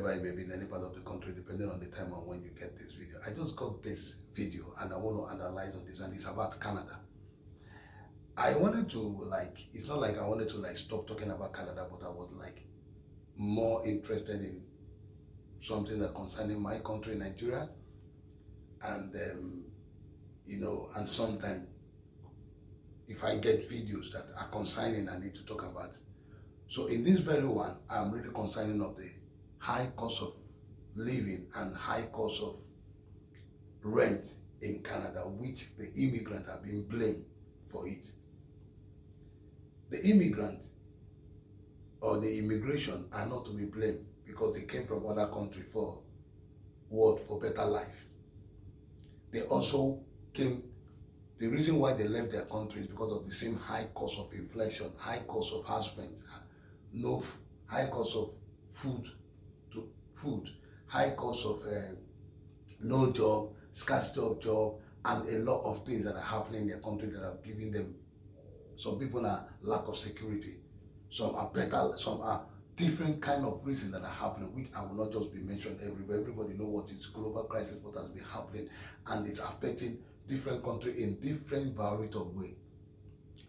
wherever you may be in any part of the country, depending on the time and when you get this video. I just got this video and I want to analyze on this, and it's about Canada. I wanted to it's not like I wanted to stop talking about Canada, but I was more interested in something that concerning my country, Nigeria, and and sometimes if I get videos that are concerning, I need to talk about. So in this very one, I'm really concerning of the high cost of living and high cost of rent in Canada, which the immigrant have been blamed for it. The immigrant or the immigration are not to be blamed because they came from other country for what? For better life. They also came, the reason why they left their country is because of the same high cost of inflation, high cost of husband, high cost of food, high cost of no job, scarcity of job, and a lot of things that are happening in their country that are giving them, some people are lack of security, some are better, some are different kind of reasons that are happening, which I will not just be mentioned everywhere. Everybody know what is global crisis, what has been happening, and it's affecting different countries in different variety of way.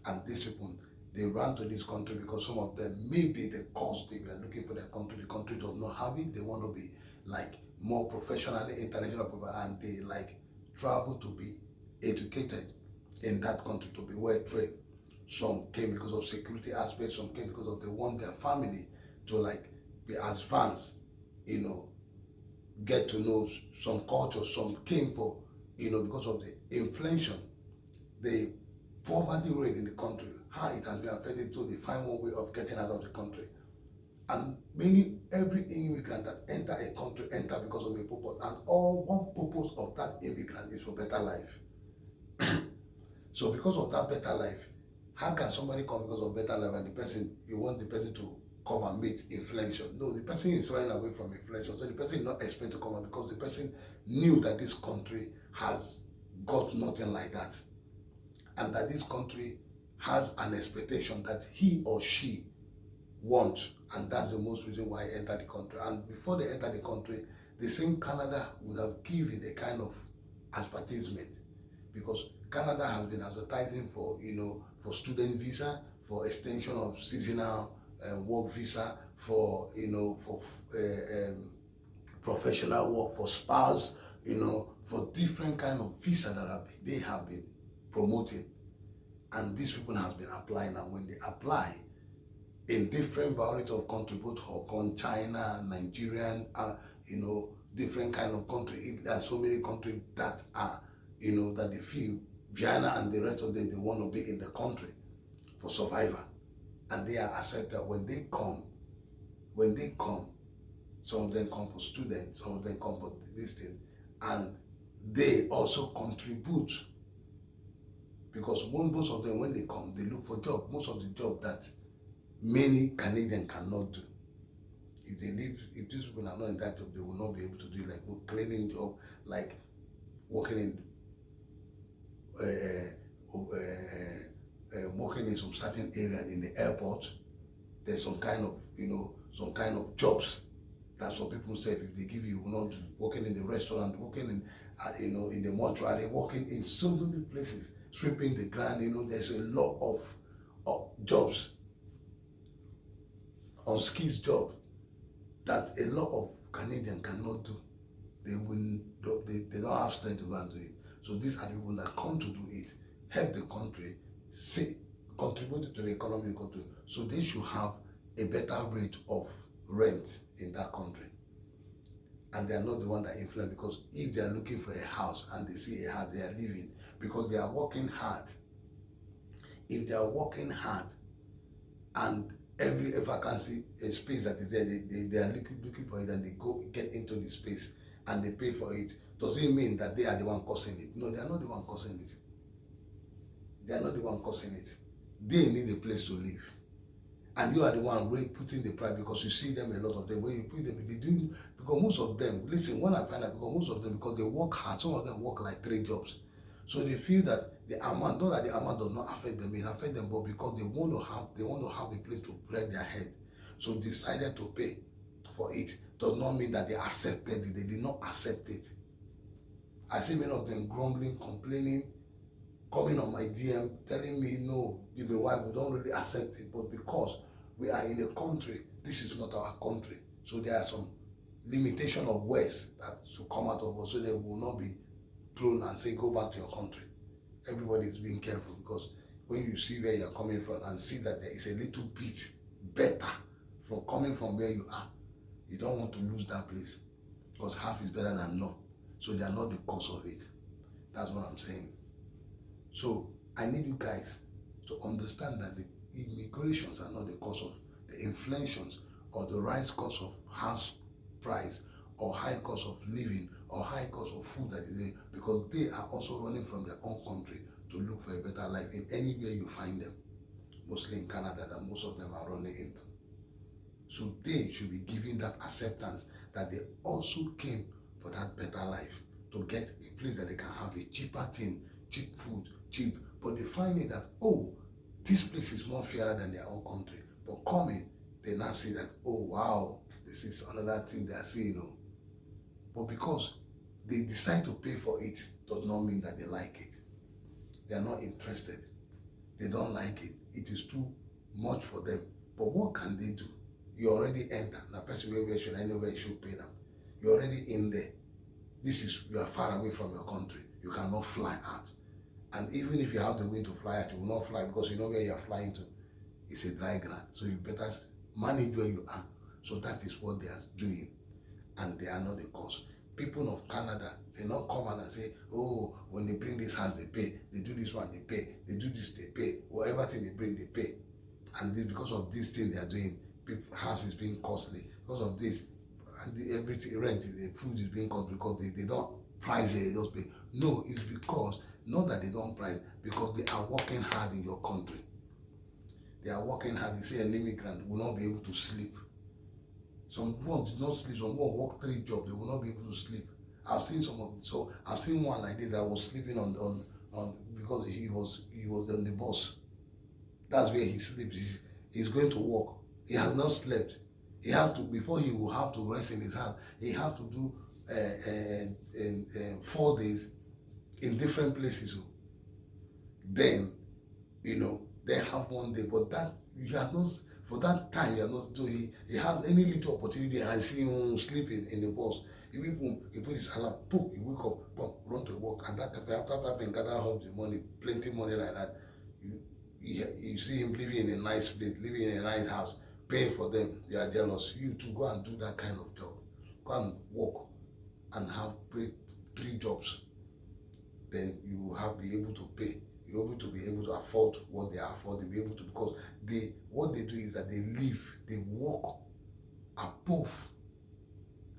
And these people, they run to this country because some of them, maybe the cost they were looking for their country, the country does not have it. They want to be more professionally, international, and they travel to be educated in that country, to be well trained. Some came because of security aspects, some came because of they want their family to be advanced, get to know some culture. Some came for, because of the inflation, the poverty rate in the country, how it has been affected, so they find one way of getting out of the country. And every immigrant that enter a country enter because of a purpose, and one purpose of that immigrant is for better life. So because of that better life, how can somebody come because of better life and you want the person to come and meet inflation? No, the person is running away from inflation, so the person is not expected to come out because the person knew that this country has got nothing like that, and that this country has an expectation that he or she wants, and that's the most reason why I entered the country. And before they enter the country, the same Canada would have given a kind of advertisement, because Canada has been advertising for, for student visa, for extension of seasonal work visa, for, for professional work, for spas, for different kind of visa that they have been promoting. And these people has been applying, and when they apply in different variety of countries, both Hong Kong, China, Nigerian, different kind of country. There are so many countries that are, that they feel Vienna and the rest of them, they want to be in the country for survival, and they are accepted. When they come, some of them come for students, some of them come for this thing, and they also contribute, because most of them, when they come, they look for job. Most of the job that many Canadians cannot do. If these people are not in that job, they will not be able to do cleaning job, working in working in some certain areas in the airport. There's some kind of jobs that some people say if they give you, not working in the restaurant, working in the mortuary, working in so many places, sweeping the ground. There's a lot of jobs, unskilled job, that a lot of Canadians cannot do. They don't have strength to go and do it. So these are the people that come to do it, help the country, contribute to the economy of the country. So they should have a better rate of rent in that country. And they are not the one that influence, because if they are looking for a house and they see a house, they are living because they are working hard. If they are working hard and every vacancy, a space that is there, they are looking for it, and they go get into the space and they pay for it, does it mean that they are the one causing it? No, they are not the one causing it. They are not the one causing it. They need a place to live. And you are the one putting the price, because you see them, a lot of them, when you put them, they do, because most of them, listen, when I find out, because most of them, because they work hard, some of them work 3 jobs. So they feel that the amount, not that the amount does not affect them, it affects them, but because they want to have a place to spread their head. So decided to pay for it. does not mean that they accepted it. They did not accept it. I see many of them grumbling, complaining, coming on my DM, telling me, no, give me why we don't really accept it. But because we are in a country, this is not our country. So there are some limitation of words that should come out of us so they will not be thrown and say, go back to your country. Everybody is being careful, because when you see where you're coming from and see that there is a little bit better from coming from where you are, you don't want to lose that place, because half is better than none. So they are not the cause of it. That's what I'm saying. So I need you guys to understand that the immigrations are not the cause of the inflations or the rise cost of house price or high cost of living or high cost of food that is there, because they are also running from their own country to look for a better life in anywhere you find them, mostly in Canada that most of them are running into. So they should be given that acceptance that they also came for that better life, to get a place that they can have a cheaper thing, cheap food, cheap, but they find it that, oh, this place is more fairer than their own country. But coming, they now see that, oh wow, this is another thing they are seeing. Oh. But because they decide to pay for it, does not mean that they like it. They are not interested. They don't like it. It is too much for them. But what can they do? You already enter. Now, person where should anywhere you should pay them. You're already in there. You are far away from your country. You cannot fly out. And even if you have the wind to fly out, you will not fly, because you know where you are flying to. It's a dry ground. So you better manage where you are. So that is what they are doing. And they are not the cause. People of Canada, they not come and say, oh, when they bring this house, they pay. They do this one, they pay. They do this, they pay. Whatever thing they bring, they pay. And this, because of this thing they are doing, house is being costly. Because of this, everything, rent, the food is being costly, because they don't price it, they just pay. No, it's because, not that they don't price, because they are working hard in your country. They are working hard. They say an immigrant will not be able to sleep. Some people did not sleep. Some people work 3 jobs. They will not be able to sleep. I've seen some of. So I've seen one like this. I was sleeping on because he was on the bus. That's where he sleeps. He's going to work. He has not slept. He has to, before he will have to rest in his house, he has to do 4 days in different places. Then, they have 1 day, but that he has not. For that time, he has not. So he has any little opportunity. I see him sleeping in the bus. He put his alarm. Boom, he wake up. Boom, run to work, and that after that, gather up the money, plenty money like that. You see him living in a nice place, living in a nice house, paying for them. They are jealous. You to go and do that kind of job, go and work, and have 3 jobs. Then you have be able to pay. You're able to be able to afford what they afford. They'll be able to, because what they do is that they work above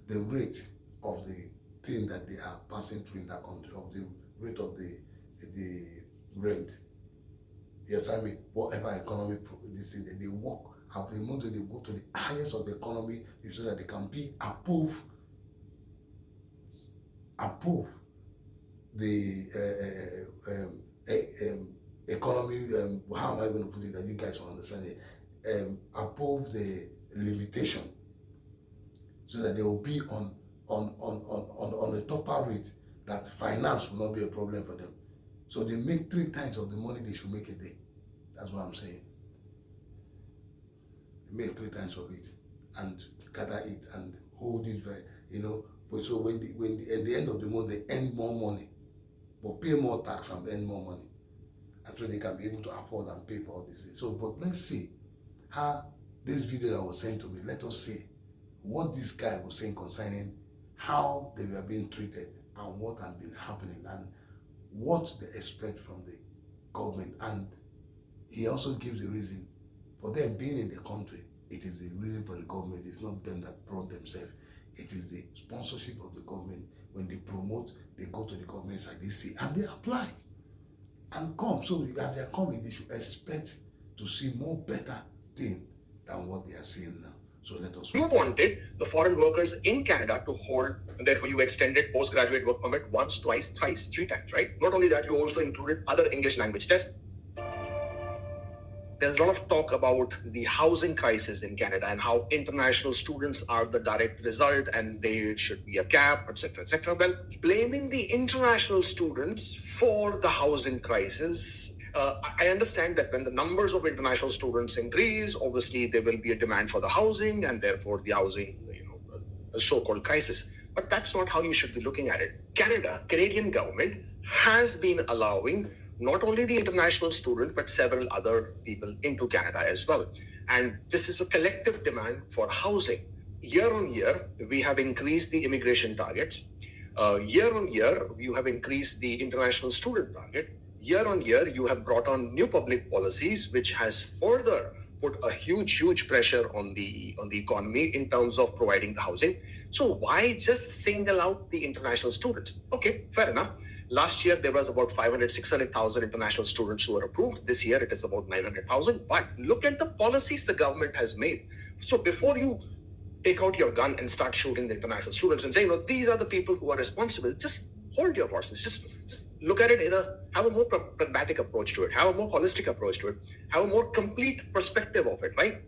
the rate of the thing that they are passing through in that country, of the rate of the rent. Yes, I mean, whatever economic this thing, they work up the moment they go to the highest of the economy, so that they can be above the economy, how am I going to put it that you guys will understand it, above the limitation, so that they will be on a topper rate, that finance will not be a problem for them. So they make 3 times of the money they should make a day. That's what I'm saying. They make 3 times of it and gather it and hold it very, But so when at the end of the month they earn more money, but pay more tax and earn more money, and so they can be able to afford and pay for all this. So, but let's see how this video that was sent to me. Let us see what this guy was saying concerning how they were being treated and what has been happening and what they expect from the government. And he also gives the reason for them being in the country. It is the reason for the government. It's not them that brought themselves. It is the sponsorship of the government. When they promote, they go to the government side, they see, and they apply and come. So as they are coming, they should expect to see more better thing than what they are seeing now. So let us. You wanted the foreign workers in Canada to hold, and therefore you extended postgraduate work permit once, twice, thrice, 3 times, right? Not only that, you also included other English language tests. there's a lot of talk about the housing crisis in Canada and how international students are the direct result and there should be a cap, etc., etc. Well, blaming the international students for the housing crisis, I understand that when the numbers of international students increase, obviously there will be a demand for the housing and therefore the housing, a so-called crisis. But that's not how you should be looking at it. Canadian government has been allowing not only the international student, but several other people into Canada as well. And this is a collective demand for housing. Year on year, we have increased the immigration targets. Year on year, you have increased the international student target. Year on year, you have brought on new public policies, which has further put a huge pressure on the economy in terms of providing the housing. So why just single out the international students? Okay, fair enough. Last year, there was about 600,000 international students who were approved. This year, it is about 900,000. But look at the policies the government has made. So before you take out your gun and start shooting the international students and say, these are the people who are responsible, just hold your horses. Just look at it have a more pragmatic approach to it, have a more holistic approach to it, have a more complete perspective of it, right?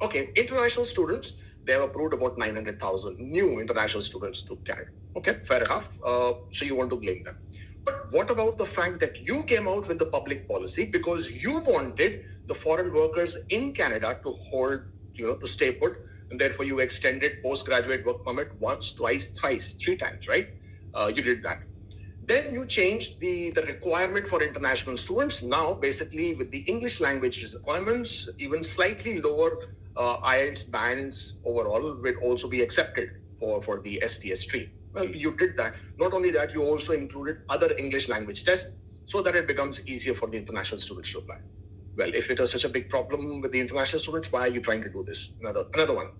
Okay, international students, they have approved about 900,000 new international students to Canada. Okay, fair enough. So you want to blame them. But what about the fact that you came out with the public policy because you wanted the foreign workers in Canada to hold, to stay put, and therefore you extended postgraduate work permit once, twice, thrice, 3 times, right? You did that. Then you changed the requirement for international students. Now, basically, with the English language requirements, even slightly lower IELTS bands overall will also be accepted for the STS stream. Well, you did that. Not only that, you also included other English language tests so that it becomes easier for the international students to apply. Well, if it is such a big problem with the international students, why are you trying to do this? Another one.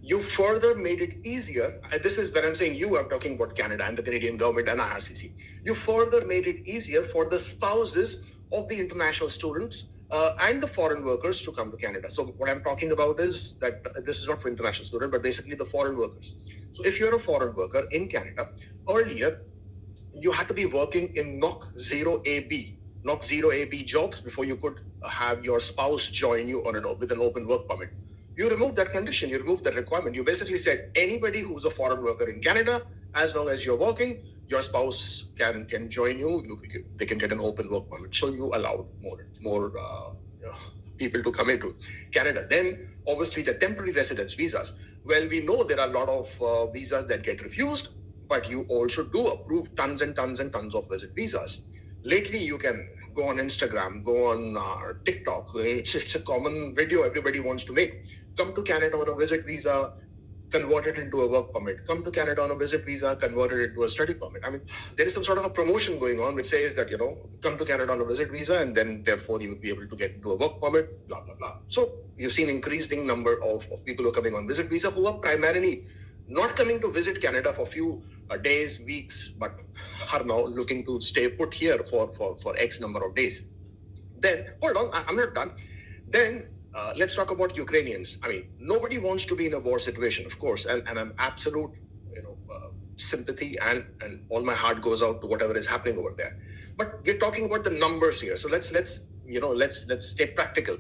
You further made it easier. This is when I'm saying you, I'm talking about Canada and the Canadian government and IRCC. You further made it easier for the spouses of the international students and the foreign workers to come to Canada. So what I'm talking about is that this is not for international students, but basically the foreign workers. So if you're a foreign worker in Canada, earlier you had to be working in NOC 0AB jobs before you could have your spouse join you with an open work permit. You removed that condition, you removed that requirement. You basically said anybody who's a foreign worker in Canada, as long as you're working, your spouse can join you. They can get an open work permit. So you allowed more people to come into Canada. Then obviously the temporary residence visas. Well, we know there are a lot of visas that get refused, but you also do approve tons and tons and tons of visit visas. Lately, you can go on Instagram, go on TikTok. It's a common video everybody wants to make. Come to Canada on a visit visa, convert it into a work permit. Come to Canada on a visit visa, convert it into a study permit. I mean, there is some sort of a promotion going on which says that, come to Canada on a visit visa and then therefore you would be able to get into a work permit, blah, blah, blah. So you've seen increasing number of people who are coming on visit visa who are primarily not coming to visit Canada for a few days, weeks, but are now looking to stay put here for X number of days. Then, hold on, I'm not done. Then let's talk about Ukrainians. I mean, nobody wants to be in a war situation, of course, and I'm absolute, sympathy and all my heart goes out to whatever is happening over there. But we're talking about the numbers here, so let's stay practical.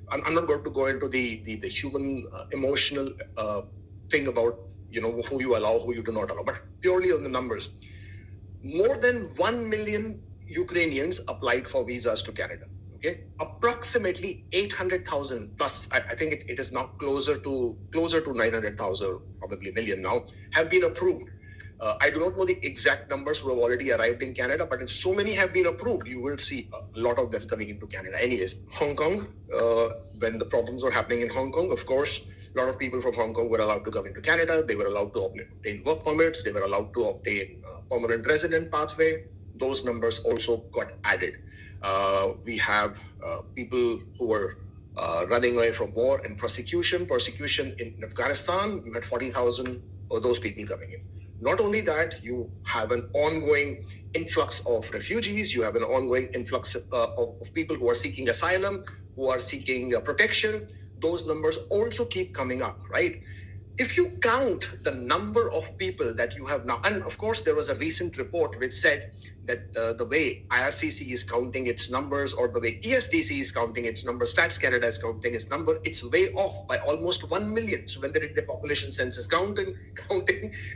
I'm not going to go into the human emotional thing about who you allow, who you do not allow, but purely on the numbers. More than 1 million Ukrainians applied for visas to Canada. Okay, approximately 800,000 plus. I think it is now closer to 900,000, probably million now, have been approved. I do not know the exact numbers who have already arrived in Canada, but if so many have been approved, you will see a lot of them coming into Canada. Anyways, Hong Kong, when the problems were happening in Hong Kong, of course, a lot of people from Hong Kong were allowed to come into Canada. They were allowed to obtain work permits. They were allowed to obtain permanent resident pathway. Those numbers also got added. We have people who were running away from war and persecution in Afghanistan. You had 40,000 of those people coming in. Not only that, you have an ongoing influx of refugees. You have an ongoing influx of people who are seeking asylum, who are seeking protection. Those numbers also keep coming up, right? If you count the number of people that you have now, and of course, there was a recent report which said that the way IRCC is counting its numbers, or the way ESDC is counting its numbers, Stats Canada is counting its number, it's way off by almost 1 million. So when they did the population census counting,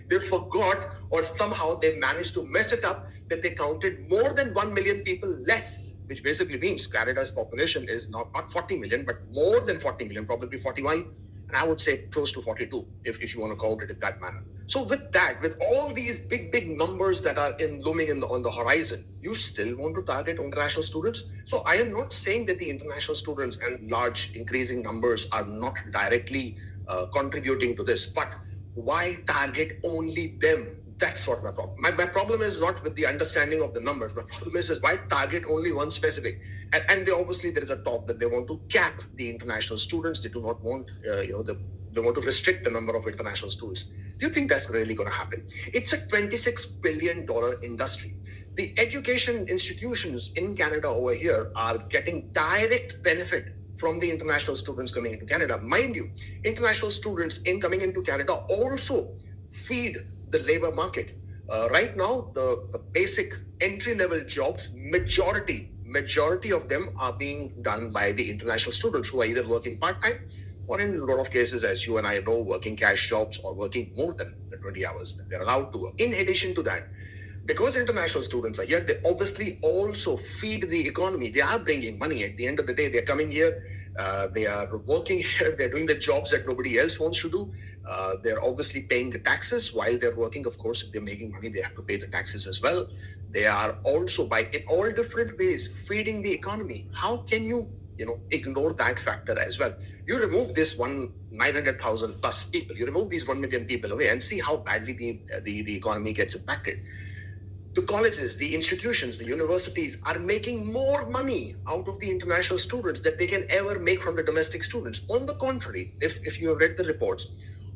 they forgot, or somehow they managed to mess it up, that they counted more than 1 million people less, which basically means Canada's population is not 40 million, but more than 40 million, probably 41. And I would say close to 42, if you want to count it in that manner. So with that, with all these big numbers that are looming on the horizon, you still want to target international students? So I am not saying that the international students and large increasing numbers are not directly contributing to this, but why target only them? That's what my problem. My problem is not with the understanding of the numbers. My problem is why target only one specific. And they obviously, there is a talk that they want to cap the international students. They do not want, they want to restrict the number of international students. Do you think that's really going to happen? It's a $26 billion industry. The education institutions in Canada over here are getting direct benefit from the international students coming into Canada. Mind you, international students coming into Canada also feed the labor market. Right now, the basic entry-level jobs, majority of them are being done by the international students who are either working part-time or in a lot of cases, as you and I know, working cash jobs or working more than the 20 hours that they're allowed to work. In addition to that, because international students are here, they obviously also feed the economy. They are bringing money. At the end of the day, they're coming here, they are working here, they're doing the jobs that nobody else wants to do. They're obviously paying the taxes while they're working. Of course, if they're making money, they have to pay the taxes as well. They are also, in all different ways, feeding the economy. How can you ignore that factor as well? You remove this 900,000 plus people, you remove these 1 million people away, and see how badly the economy gets impacted. The colleges, the institutions, the universities are making more money out of the international students that they can ever make from the domestic students. On the contrary, if you have read the reports,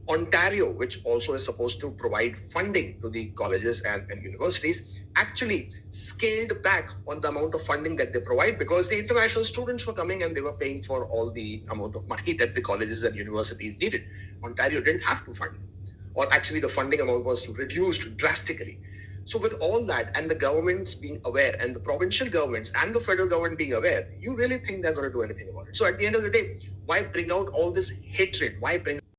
Ontario, which also is supposed to provide funding to the colleges and universities, actually scaled back on the amount of funding that they provide because the international students were coming and they were paying for all the amount of money that the colleges and universities needed. Ontario didn't have to fund, or actually the funding amount was reduced drastically. So with all that, and the governments being aware, and the provincial governments and the federal government being aware, you really think they're going to do anything about it? So at the end of the day, why bring out all this hatred? Why bring